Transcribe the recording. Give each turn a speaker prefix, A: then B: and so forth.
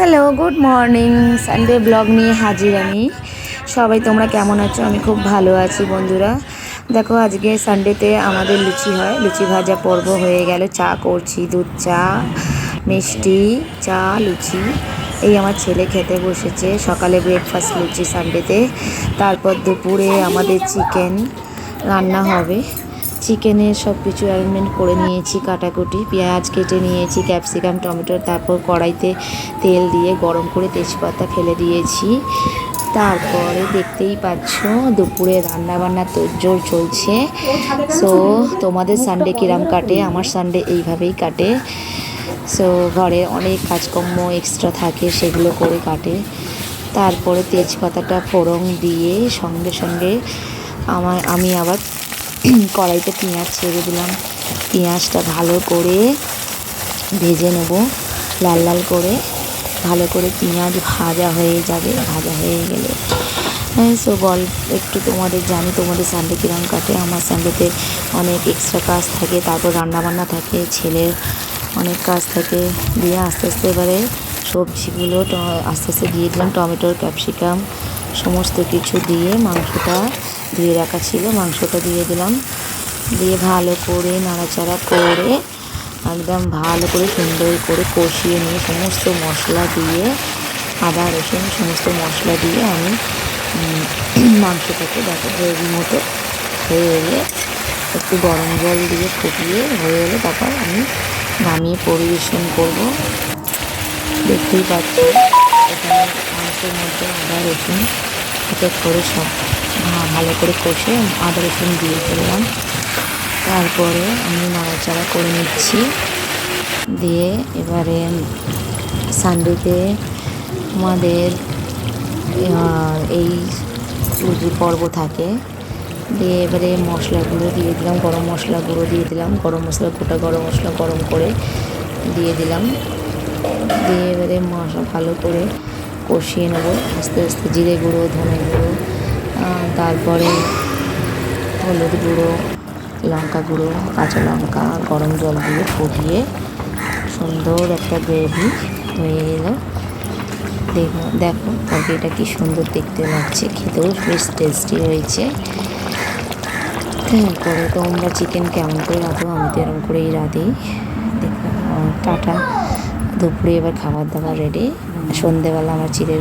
A: Hello, good morning. Sunday blog নিয়ে হাজির আমি। সবাই তোমরা কেমন আছো? আমি খুব ভালো আছি বন্ধুরা। দেখো, আজকে সানডেতে আমাদের লুচি হয়, লুচি ভাজা পর্ব হয়ে গেল। চা করছি, দুধ চা, মিষ্টি চা, লুচি। এই আমার ছেলে খেতে বসেছে। সকালে ব্রেকফাস্ট লুচি সানডেতে। তারপর দুপুরে আমাদের চিকেন রান্না হবে। চিকেনের সব কিছু অ্যারেঞ্জমেন্ট করে নিয়েছি, কাটাকুটি, পেঁয়াজ কেটে নিয়েছি, ক্যাপসিকাম, টমেটো। তারপর কড়াইতে তেল দিয়ে গরম করে তেজপাতা ফেলে দিয়েছি। তারপরে দেখতেই পাচ্ছ দুপুরে রান্নাবান্না তোড়জোড় চলছে। সো তোমাদের সানডে কিরাম কাটে? আমার সানডে এইভাবেই কাটে। সো ঘরে অনেক কাজকর্ম এক্সট্রা থাকে, সেগুলো করে কাটে। তারপরে তেজপাতাটা ফোড়ন দিয়ে সঙ্গে সঙ্গে আমি আবার কড়াইতে পেঁয়াজ ছেড়ে দিলাম। পেঁয়াজটা ভালো করে ভেজে নেব, লাল লাল করে। ভালো করে পেঁয়াজ ভাজা হয়ে যাবে। ভাজা হয়ে গেলে সো একটু তোমাদের জানি তোমাদের সানডে কিরম কাটে। আমার সানডেতে অনেক এক্সট্রা কাজ থাকে, তারপর রান্নাবান্না থাকে, ছেলের অনেক কাজ থাকে। দিয়ে আস্তে আস্তে এবারে সবজিগুলো আস্তে আস্তে দিয়ে দিলাম। টমেটোর, ক্যাপসিকাম সমস্ত কিছু দিয়ে মাংসটা ধুয়ে রাখা ছিল, মাংসটা দিয়ে দিলাম। দিয়ে ভালো করে নাড়াচাড়া করে একদম ভালো করে সুন্দর করে কষিয়ে নিয়ে সমস্ত মশলা দিয়ে, আদা রসুন সমস্ত মশলা দিয়ে আমি মাংসটাকে দেখো গ্রেভি মতো হয়ে এলে একটু গরম জল দিয়ে ফুটিয়ে হয়ে এলে তারপর আমি নামিয়ে পরিবেশন করব। দেখতেই পাচ্ছি এখানে মাংসের মধ্যে আদা রসুন এক এক করে সব ভালো করে কষে আদা রসুন দিয়ে ফেললাম। তারপরে আমি নাড়াচাড়া করে নিচ্ছি। দিয়ে এবারে সানডেতে আমাদের এই লুচি পর্ব থাকে। দিয়ে এবারে মশলাগুলো দিয়ে দিলাম, গরম মশলা গুঁড়ো দিয়ে দিলাম, গরম মশলা গোটা গরম মশলা গরম করে দিয়ে দিলাম। দিয়ে এবারে মশলা ভালো করে কষিয়ে নেবো আস্তে আস্তে। জিরে গুঁড়ো, ধনে গুঁড়ো, তারপরে হলুদ গুঁড়ো, লঙ্কা গুঁড়ো, কাঁচা লঙ্কা, গরম জল দিয়ে ফুটিয়ে সুন্দর একটা গ্রেভি হয়ে এলো। দেখো তরকারিটা কি সুন্দর দেখতে লাগছে, খেতেও বেশ টেস্টি হয়েছে। তারপরে তোমরা চিকেন কেমন করে রাঁধো? আমি তো এরকম করেই রাঁধি। দেখো টাটা। দুপুরে এবার খাবার দাবার রেডি। সন্ধেবেলা আমার চিড়ের